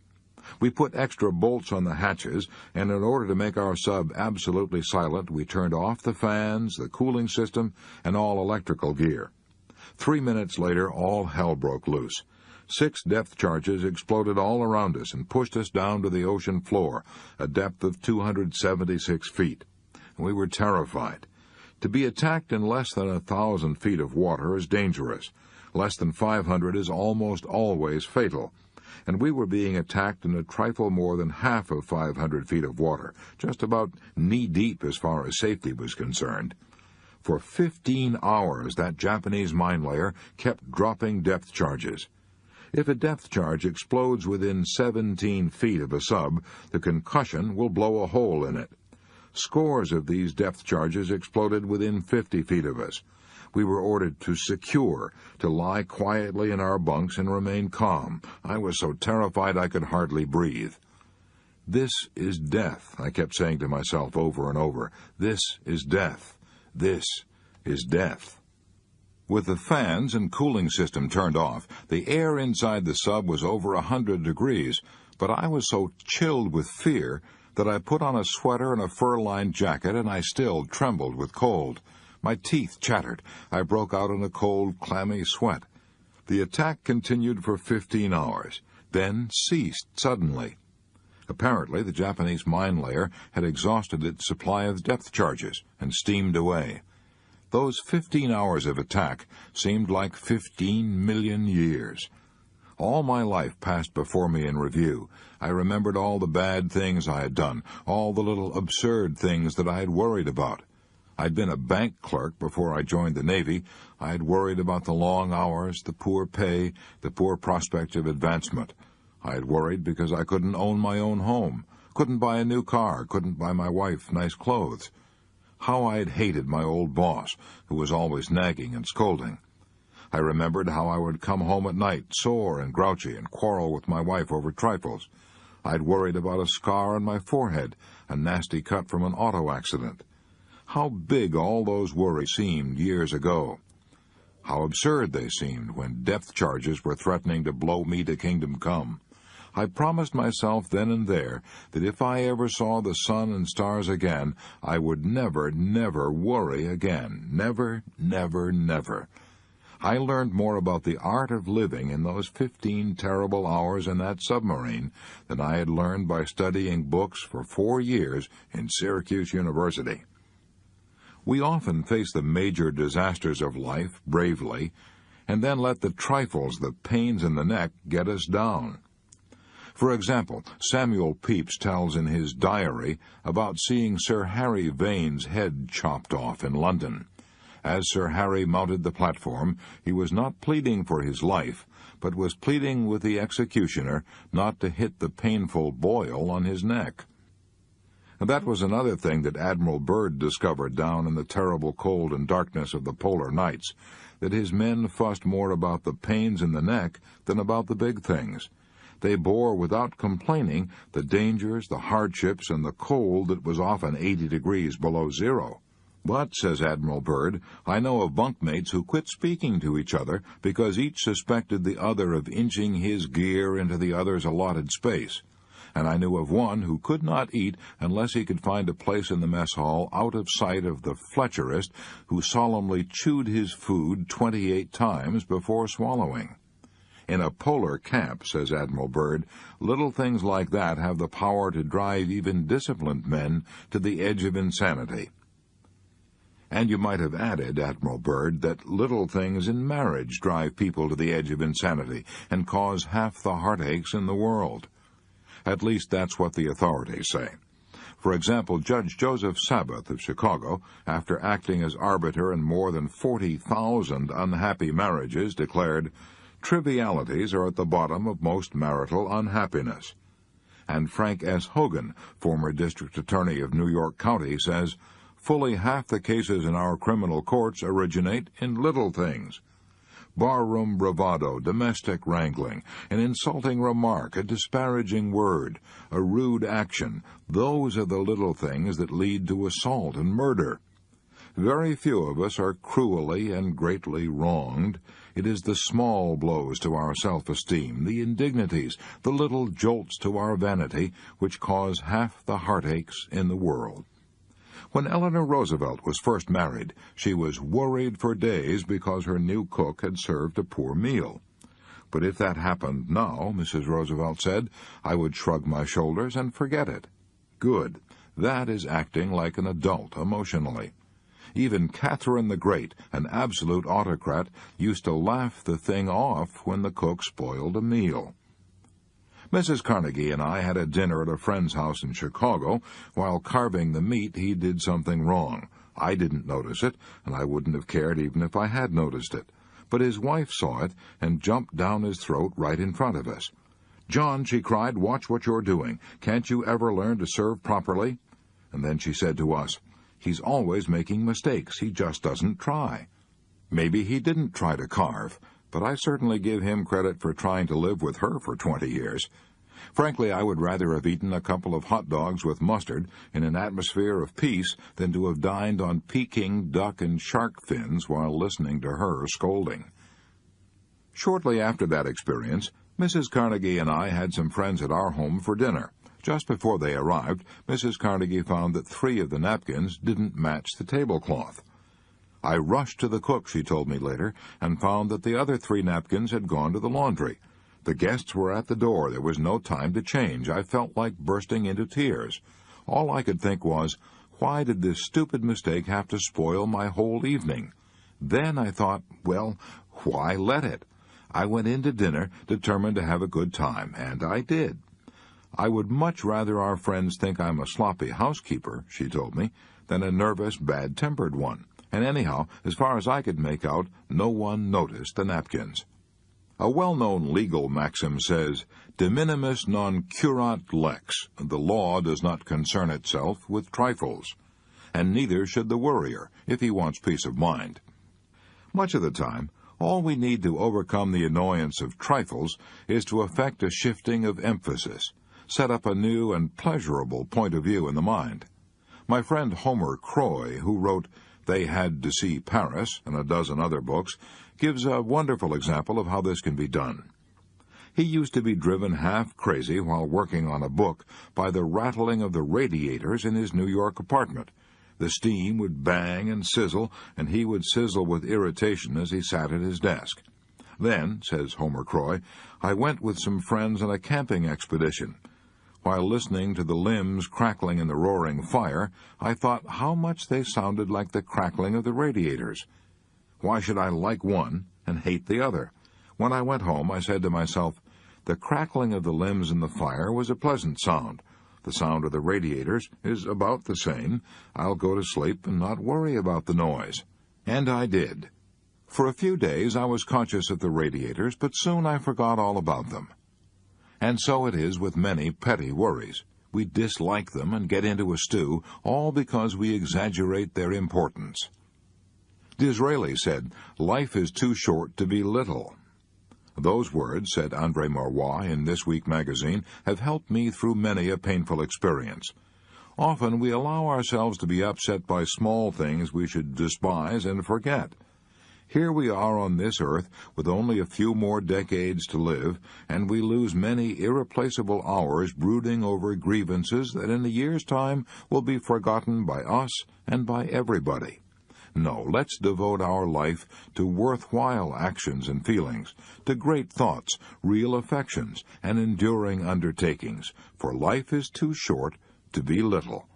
We put extra bolts on the hatches, and in order to make our sub absolutely silent, we turned off the fans, the cooling system, and all electrical gear. 3 minutes later, all hell broke loose. 6 depth charges exploded all around us and pushed us down to the ocean floor, a depth of 276 feet. We were terrified. To be attacked in less than 1,000 feet of water is dangerous. Less than 500 is almost always fatal. And we were being attacked in a trifle more than half of 500 feet of water, just about knee-deep as far as safety was concerned. For 15 hours, that Japanese mine layer kept dropping depth charges. If a depth charge explodes within 17 feet of a sub, the concussion will blow a hole in it. Scores of these depth charges exploded within 50 feet of us. We were ordered to secure, to lie quietly in our bunks and remain calm. I was so terrified I could hardly breathe. "This is death," I kept saying to myself over and over. "This is death. This is death." With the fans and cooling system turned off, the air inside the sub was over 100 degrees, but I was so chilled with fear that I put on a sweater and a fur-lined jacket, and I still trembled with cold. My teeth chattered. I broke out in a cold, clammy sweat. The attack continued for 15 hours, then ceased suddenly. Apparently, the Japanese mine layer had exhausted its supply of depth charges and steamed away. Those 15 hours of attack seemed like 15 million years. All my life passed before me in review. I remembered all the bad things I had done, all the little absurd things that I had worried about. I'd been a bank clerk before I joined the Navy. I had worried about the long hours, the poor pay, the poor prospect of advancement. I had worried because I couldn't own my own home, couldn't buy a new car, couldn't buy my wife nice clothes. How I had hated my old boss, who was always nagging and scolding. I remembered how I would come home at night, sore and grouchy, and quarrel with my wife over trifles. I'd worried about a scar on my forehead, a nasty cut from an auto accident. How big all those worries seemed years ago. How absurd they seemed when depth charges were threatening to blow me to kingdom come. I promised myself then and there that if I ever saw the sun and stars again, I would never, never worry again. Never, never, never. I learned more about the art of living in those 15 terrible hours in that submarine than I had learned by studying books for 4 years in Syracuse University. We often face the major disasters of life bravely, and then let the trifles, the pains in the neck, get us down. For example, Samuel Pepys tells in his diary about seeing Sir Harry Vane's head chopped off in London. As Sir Harry mounted the platform, he was not pleading for his life, but was pleading with the executioner not to hit the painful boil on his neck. And that was another thing that Admiral Byrd discovered down in the terrible cold and darkness of the polar nights, that his men fussed more about the pains in the neck than about the big things. They bore without complaining the dangers, the hardships, and the cold that was often 80 degrees below zero. But, says Admiral Byrd, I know of bunkmates who quit speaking to each other because each suspected the other of inching his gear into the other's allotted space. And I knew of one who could not eat unless he could find a place in the mess hall out of sight of the Fletcherist, who solemnly chewed his food 28 times before swallowing. In a polar camp, says Admiral Byrd, little things like that have the power to drive even disciplined men to the edge of insanity. And you might have added, Admiral Byrd, that little things in marriage drive people to the edge of insanity and cause half the heartaches in the world. At least that's what the authorities say. For example, Judge Joseph Sabath of Chicago, after acting as arbiter in more than 40,000 unhappy marriages, declared, "Trivialities are at the bottom of most marital unhappiness." And Frank S. Hogan, former district attorney of New York County, says, "Fully half the cases in our criminal courts originate in little things. Barroom bravado, domestic wrangling, an insulting remark, a disparaging word, a rude action, those are the little things that lead to assault and murder. Very few of us are cruelly and greatly wronged. It is the small blows to our self-esteem, the indignities, the little jolts to our vanity, which cause half the heartaches in the world." When Eleanor Roosevelt was first married, she was worried for days because her new cook had served a poor meal. But if that happened now, Mrs. Roosevelt said, I would shrug my shoulders and forget it. Good. That is acting like an adult emotionally. Even Catherine the Great, an absolute autocrat, used to laugh the thing off when the cook spoiled a meal. Mrs. Carnegie and I had a dinner at a friend's house in Chicago. While carving the meat, he did something wrong. I didn't notice it, and I wouldn't have cared even if I had noticed it. but his wife saw it and jumped down his throat right in front of us. "John," she cried, "watch what you're doing. Can't you ever learn to serve properly?" And then she said to us, "He's always making mistakes. He just doesn't try." Maybe he didn't try to carve, but I certainly give him credit for trying to live with her for 20 years. Frankly, I would rather have eaten a couple of hot dogs with mustard in an atmosphere of peace than to have dined on Peking duck and shark fins while listening to her scolding. Shortly after that experience, Mrs. Carnegie and I had some friends at our home for dinner. Just before they arrived, Mrs. Carnegie found that 3 of the napkins didn't match the tablecloth. "I rushed to the cook," she told me later, "and found that the other 3 napkins had gone to the laundry. The guests were at the door. There was no time to change. I felt like bursting into tears. All I could think was, why did this stupid mistake have to spoil my whole evening? Then I thought, well, why let it? I went in to dinner determined to have a good time, and I did. I would much rather our friends think I'm a sloppy housekeeper," she told me, "than a nervous, bad-tempered one. And anyhow, as far as I could make out, no one noticed the napkins." A well-known legal maxim says, "De minimis non curat lex." The law does not concern itself with trifles, and neither should the worrier, if he wants peace of mind. Much of the time, all we need to overcome the annoyance of trifles is to effect a shifting of emphasis, set up a new and pleasurable point of view in the mind. My friend Homer Croy, who wrote They Had to See Paris and a dozen other books, gives a wonderful example of how this can be done. He used to be driven half crazy while working on a book by the rattling of the radiators in his New York apartment. The steam would bang and sizzle, and he would sizzle with irritation as he sat at his desk. "Then," says Homer Croy, "I went with some friends on a camping expedition. While listening to the limbs crackling in the roaring fire, I thought how much they sounded like the crackling of the radiators. Why should I like one and hate the other? When I went home, I said to myself, the crackling of the limbs in the fire was a pleasant sound. The sound of the radiators is about the same. I'll go to sleep and not worry about the noise." And I did. For a few days I was conscious of the radiators, but soon I forgot all about them. And so it is with many petty worries. We dislike them and get into a stew, all because we exaggerate their importance. Disraeli said, "Life is too short to be little." Those words, said André Maurois in This Week magazine, have helped me through many a painful experience. Often we allow ourselves to be upset by small things we should despise and forget. Here we are on this earth with only a few more decades to live, and we lose many irreplaceable hours brooding over grievances that in a year's time will be forgotten by us and by everybody. No, let's devote our life to worthwhile actions and feelings, to great thoughts, real affections, and enduring undertakings, for life is too short to be little.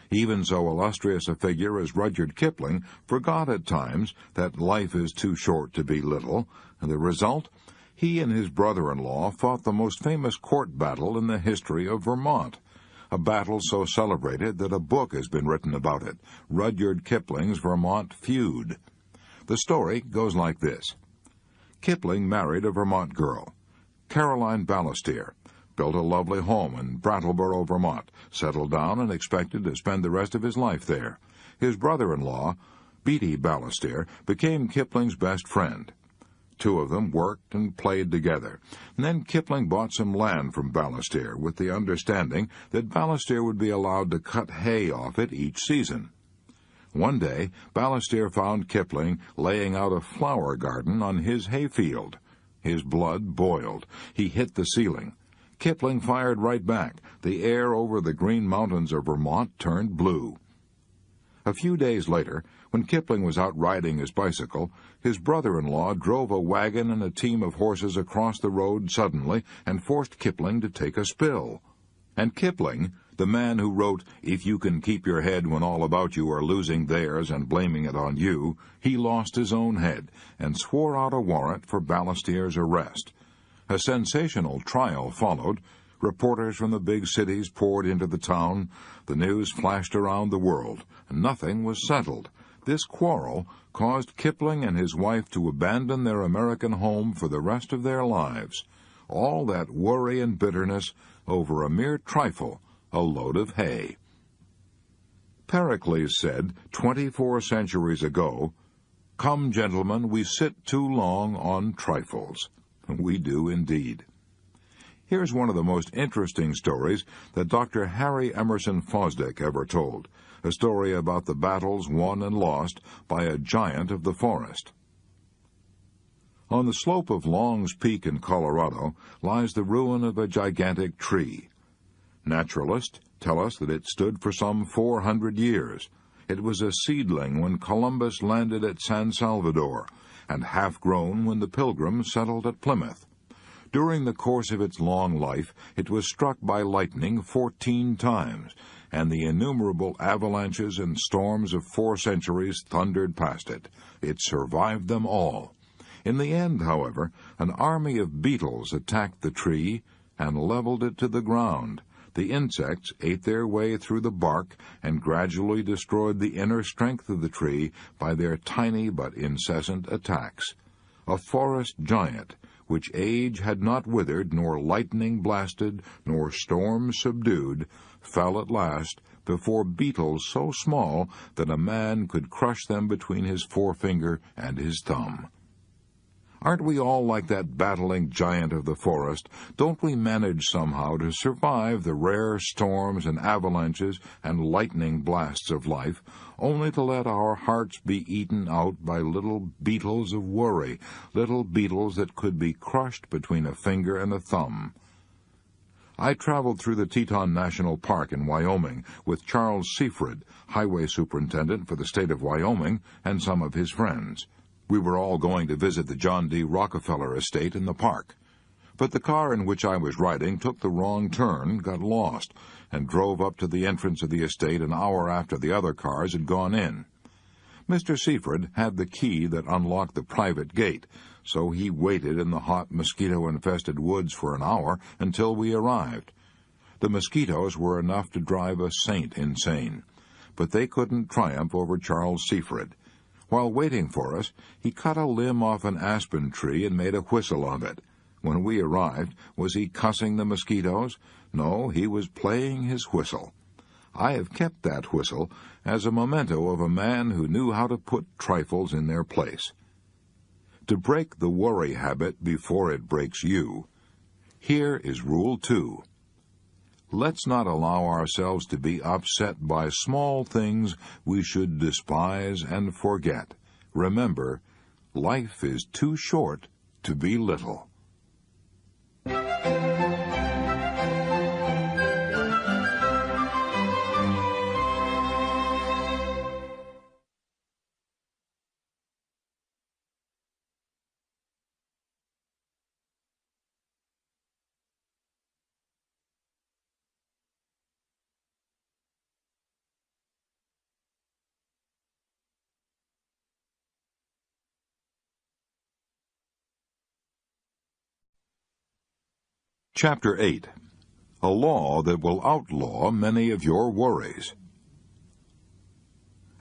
Even so illustrious a figure as Rudyard Kipling forgot at times that life is too short to be little, and the result? He and his brother-in-law fought the most famous court battle in the history of Vermont, a battle so celebrated that a book has been written about it, Rudyard Kipling's Vermont Feud. The story goes like this. Kipling married a Vermont girl, Caroline Balestier, built a lovely home in Brattleboro, Vermont, settled down and expected to spend the rest of his life there. His brother-in-law, Beatty Balestier, became Kipling's best friend. 2 of them worked and played together. And then Kipling bought some land from Balestier with the understanding that Balestier would be allowed to cut hay off it each season. One day, Balestier found Kipling laying out a flower garden on his hayfield. His blood boiled. He hit the ceiling. Kipling fired right back. The air over the Green Mountains of Vermont turned blue. A few days later, when Kipling was out riding his bicycle, his brother-in-law drove a wagon and a team of horses across the road suddenly and forced Kipling to take a spill. And Kipling, the man who wrote, "If you can keep your head when all about you are losing theirs and blaming it on you," he lost his own head and swore out a warrant for Balestier's arrest. A sensational trial followed. Reporters from the big cities poured into the town. The news flashed around the world. Nothing was settled. This quarrel caused Kipling and his wife to abandon their American home for the rest of their lives. All that worry and bitterness over a mere trifle, a load of hay. Pericles said 24 centuries ago, "Come, gentlemen, we sit too long on trifles." We do indeed. Here's one of the most interesting stories that Dr. Harry Emerson Fosdick ever told, a story about the battles won and lost by a giant of the forest. On the slope of Long's Peak in Colorado lies the ruin of a gigantic tree. Naturalists tell us that it stood for some 400 years. It was a seedling when Columbus landed at San Salvador, and half-grown when the Pilgrims settled at Plymouth. During the course of its long life, it was struck by lightning 14 times, and the innumerable avalanches and storms of 4 centuries thundered past it. It survived them all. In the end, however, an army of beetles attacked the tree and leveled it to the ground. The insects ate their way through the bark and gradually destroyed the inner strength of the tree by their tiny but incessant attacks. A forest giant, which age had not withered, nor lightning blasted, nor storm subdued, fell at last before beetles so small that a man could crush them between his forefinger and his thumb. Aren't we all like that battling giant of the forest? Don't we manage somehow to survive the rare storms and avalanches and lightning blasts of life, only to let our hearts be eaten out by little beetles of worry, little beetles that could be crushed between a finger and a thumb? I traveled through the Teton National Park in Wyoming with Charles Seaford, highway superintendent for the state of Wyoming, and some of his friends. We were all going to visit the John D. Rockefeller estate in the park. But the car in which I was riding took the wrong turn, got lost, and drove up to the entrance of the estate an hour after the other cars had gone in. Mr. Seaford had the key that unlocked the private gate, so he waited in the hot, mosquito-infested woods for an hour until we arrived. The mosquitoes were enough to drive a saint insane, but they couldn't triumph over Charles Seaford. While waiting for us, he cut a limb off an aspen tree and made a whistle of it. When we arrived, was he cussing the mosquitoes? No, he was playing his whistle. I have kept that whistle as a memento of a man who knew how to put trifles in their place. To break the worry habit before it breaks you, here is Rule 2. Let's not allow ourselves to be upset by small things we should despise and forget. Remember, life is too short to be little. Chapter 8. A Law That Will Outlaw Many of Your Worries.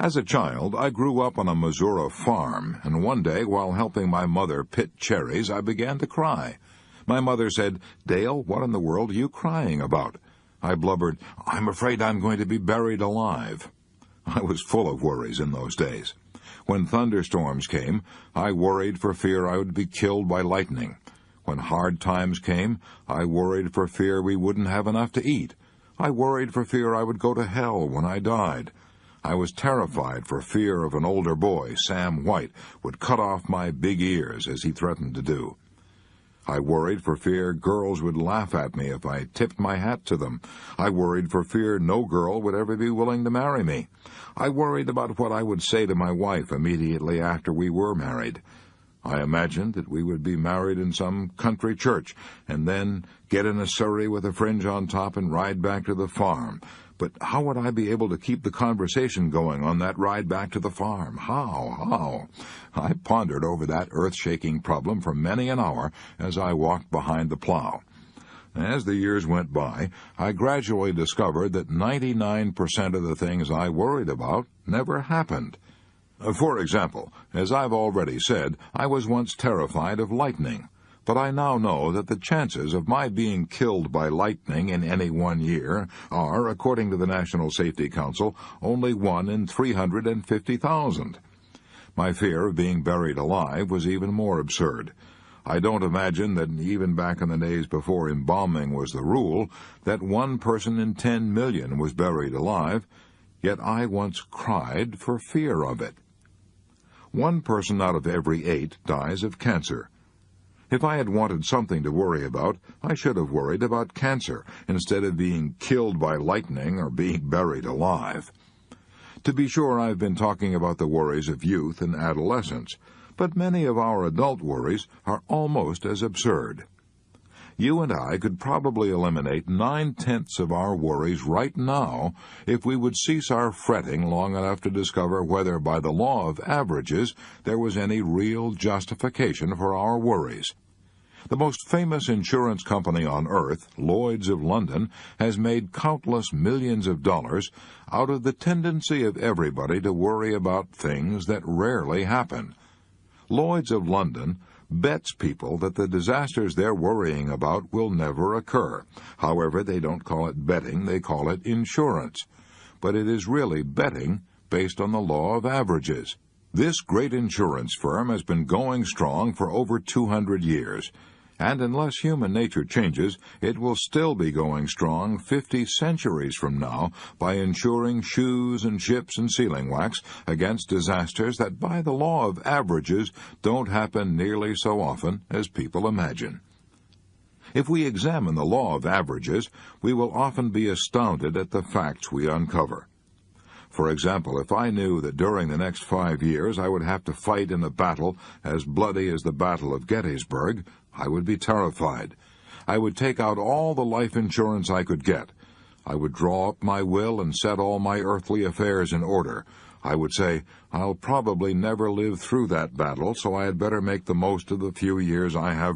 As a child, I grew up on a Missouri farm, and one day, while helping my mother pit cherries, I began to cry. My mother said, "Dale, what in the world are you crying about?" I blubbered, "I'm afraid I'm going to be buried alive." I was full of worries in those days. When thunderstorms came, I worried for fear I would be killed by lightning. When hard times came, I worried for fear we wouldn't have enough to eat. I worried for fear I would go to hell when I died. I was terrified for fear of an older boy, Sam White, would cut off my big ears as he threatened to do. I worried for fear girls would laugh at me if I tipped my hat to them. I worried for fear no girl would ever be willing to marry me. I worried about what I would say to my wife immediately after we were married. I imagined that we would be married in some country church, and then get in a surrey with a fringe on top and ride back to the farm. But how would I be able to keep the conversation going on that ride back to the farm? How? I pondered over that earth-shaking problem for many an hour as I walked behind the plow. As the years went by, I gradually discovered that 99% of the things I worried about never happened. For example, as I've already said, I was once terrified of lightning, but I now know that the chances of my being killed by lightning in any 1 year are, according to the National Safety Council, only 1 in 350,000. My fear of being buried alive was even more absurd. I don't imagine that even back in the days before embalming was the rule, that 1 person in 10 million was buried alive, yet I once cried for fear of it. 1 person out of every 8 dies of cancer. If I had wanted something to worry about, I should have worried about cancer instead of being killed by lightning or being buried alive. To be sure, I've been talking about the worries of youth and adolescence, but many of our adult worries are almost as absurd. You and I could probably eliminate 9/10 of our worries right now if we would cease our fretting long enough to discover whether, by the law of averages, there was any real justification for our worries. The most famous insurance company on earth, Lloyd's of London, has made countless millions of dollars out of the tendency of everybody to worry about things that rarely happen. Lloyd's of London bets people that the disasters they're worrying about will never occur. However, they don't call it betting, they call it insurance. But it is really betting based on the law of averages. This great insurance firm has been going strong for over 200 years, and unless human nature changes, it will still be going strong 50 centuries from now by insuring shoes and ships and sealing wax against disasters that, by the law of averages, don't happen nearly so often as people imagine. If we examine the law of averages, we will often be astounded at the facts we uncover. For example, if I knew that during the next 5 years I would have to fight in a battle as bloody as the Battle of Gettysburg, I would be terrified. I would take out all the life insurance I could get. I would draw up my will and set all my earthly affairs in order. I would say, I'll probably never live through that battle, so I had better make the most of the few years I have